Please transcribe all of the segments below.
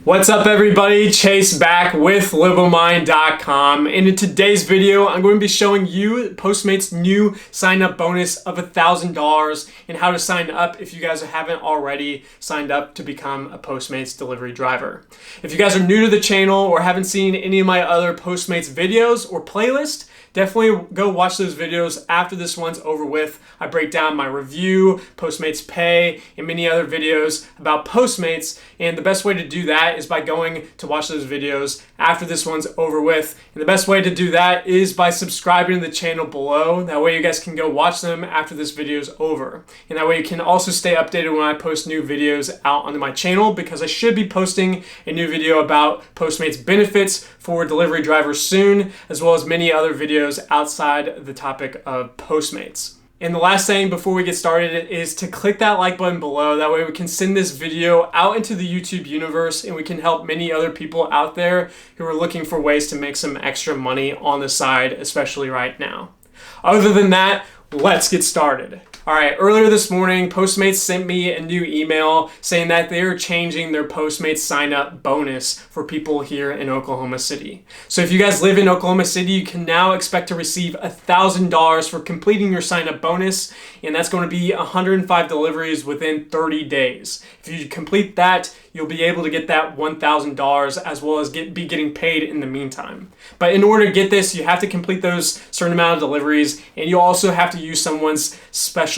What's up everybody, Chase back with libomind.com, and in today's video I'm going to be showing you Postmates' new sign up bonus of $1,000 and how to sign up if you guys haven't already signed up to become a Postmates delivery driver. If you guys are new to the channel or haven't seen any of my other Postmates videos or playlists, definitely go watch those videos after this one's over with. I break down my review, Postmates pay, and many other videos about Postmates, and the best way to do that is by going to watch those videos after this one's over with. And the best way to do that is by subscribing to the channel below. That way you guys can go watch them after this video is over. And that way you can also stay updated when I post new videos out onto my channel, because I should be posting a new video about Postmates benefits for delivery drivers soon, as well as many other videos outside the topic of Postmates. And the last thing before we get started is to click that like button below. That way we can send this video out into the YouTube universe and we can help many other people out there who are looking for ways to make some extra money on the side, especially right now. Other than that, let's get started. All right, earlier this morning, Postmates sent me a new email saying that they're changing their Postmates sign up bonus for people here in Oklahoma City. So if you guys live in Oklahoma City, you can now expect to receive $1,000 for completing your sign up bonus, and that's going to be 105 deliveries within 30 days. If you complete that, you'll be able to get that $1,000 as well as be getting paid in the meantime. But in order to get this, you have to complete those certain amount of deliveries, and you also have to use someone's special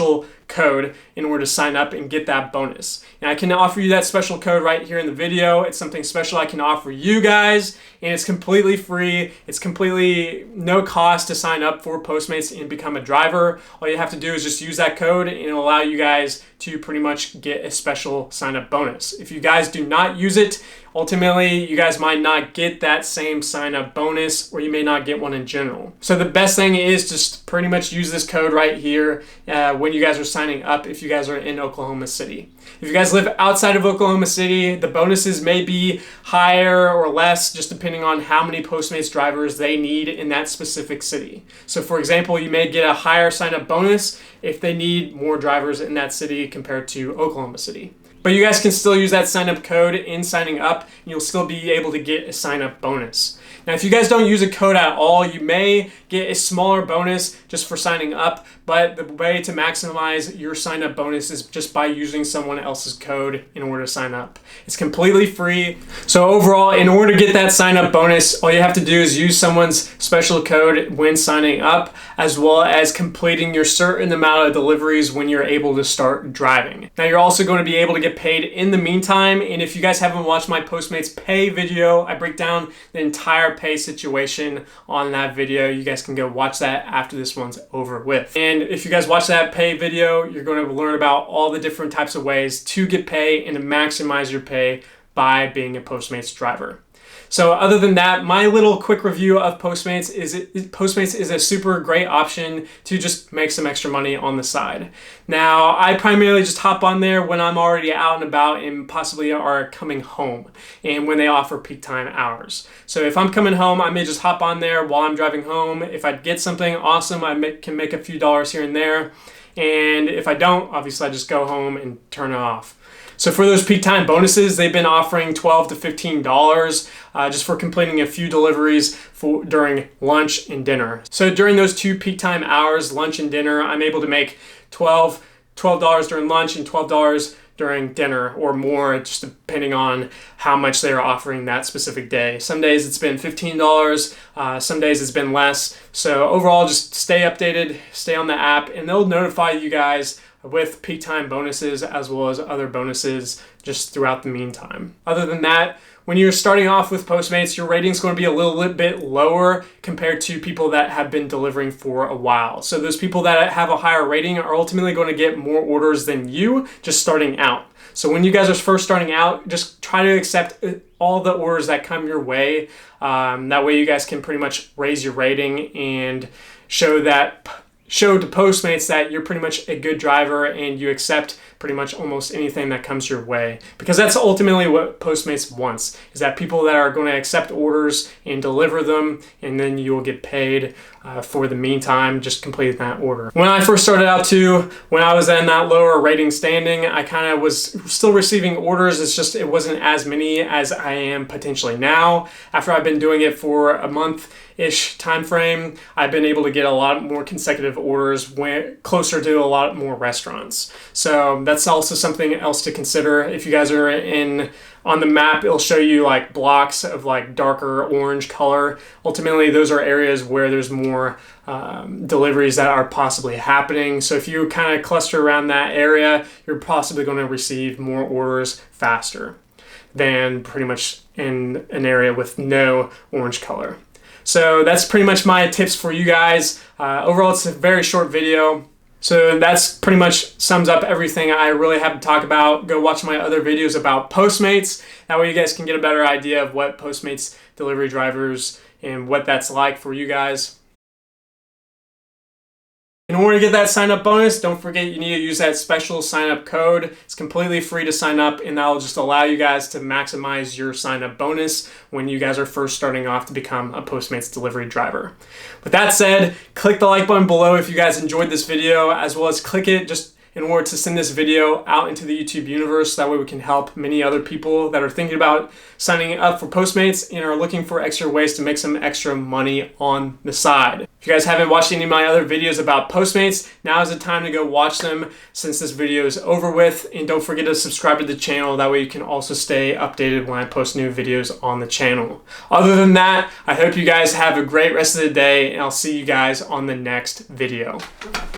code in order to sign up and get that bonus. And I can offer you that special code right here in the video. It's something special I can offer you guys, and it's completely free. It's completely no cost to sign up for Postmates and become a driver. All you have to do is just use that code and it'll allow you guys to pretty much get a special sign up bonus. If you guys do not use it, ultimately you guys might not get that same sign up bonus, or you may not get one in general. So the best thing is just pretty much use this code right here when you guys are signing up if you guys are in Oklahoma City. If you guys live outside of Oklahoma City, the bonuses may be higher or less just depending on how many Postmates drivers they need in that specific city. So for example, you may get a higher sign up bonus if they need more drivers in that city compared to Oklahoma City. But you guys can still use that sign up code in signing up, and you'll still be able to get a sign up bonus. Now, if you guys don't use a code at all, you may get a smaller bonus just for signing up, but the way to maximize your sign up bonus is just by using someone else's code in order to sign up. It's completely free. So overall, in order to get that sign up bonus, all you have to do is use someone's special code when signing up, as well as completing your certain amount of deliveries when you're able to start driving. Now, you're also going to be able to get paid in the meantime, and if you guys haven't watched my Postmates pay video, I break down the entire pay situation on that video. You guys can go watch that after this one's over with. And if you guys watch that pay video, you're going to learn about all the different types of ways to get pay and to maximize your pay by being a Postmates driver. So other than that, my little quick review of Postmates is a super great option to just make some extra money on the side. Now, I primarily just hop on there when I'm already out and about and possibly are coming home, and when they offer peak time hours. So if I'm coming home, I may just hop on there while I'm driving home. If I get something awesome, can make a few dollars here and there. And if I don't, obviously I just go home and turn it off. So for those peak time bonuses, they've been offering $12 to $15 just for completing a few deliveries during lunch and dinner. So during those two peak time hours, lunch and dinner, I'm able to make $12 during lunch and $12 during dinner, or more, just depending on how much they are offering that specific day. Some days it's been $15, some days it's been less. So overall, just stay updated, stay on the app, and they'll notify you guys with peak time bonuses as well as other bonuses just throughout the meantime. Other than that, when you're starting off with Postmates, your rating is going to be a little bit lower compared to people that have been delivering for a while. So those people that have a higher rating are ultimately going to get more orders than you just starting out. So when you guys are first starting out, just try to accept all the orders that come your way. That way you guys can pretty much raise your rating and show to Postmates that you're pretty much a good driver and you accept pretty much almost anything that comes your way. Because that's ultimately what Postmates wants, is that people that are going to accept orders and deliver them, and then you will get paid for the meantime, just completing that order. When I first started out too, when I was in that lower rating standing, I kind of was still receiving orders. It's just it wasn't as many as I am potentially now. After I've been doing it for a month-ish time frame, I've been able to get a lot more consecutive orders closer to a lot more restaurants. So that's also something else to consider. If you guys are on the map, it'll show you like blocks of like darker orange color. Ultimately, those are areas where there's more deliveries that are possibly happening. So if you kind of cluster around that area, you're possibly going to receive more orders faster than pretty much in an area with no orange color. So that's pretty much my tips for you guys. Overall, it's a very short video. So that's pretty much sums up everything I really have to talk about. Go watch my other videos about Postmates. That way you guys can get a better idea of what Postmates delivery drivers and what that's like for you guys. In order to get that sign up bonus, don't forget you need to use that special sign up code. It's completely free to sign up, and that will just allow you guys to maximize your sign up bonus when you guys are first starting off to become a Postmates delivery driver. With that said, click the like button below if you guys enjoyed this video, as well as click it just in order to send this video out into the YouTube universe. That way we can help many other people that are thinking about signing up for Postmates and are looking for extra ways to make some extra money on the side. If you guys haven't watched any of my other videos about Postmates, now is the time to go watch them since this video is over with. And don't forget to subscribe to the channel. That way you can also stay updated when I post new videos on the channel. Other than that, I hope you guys have a great rest of the day, and I'll see you guys on the next video.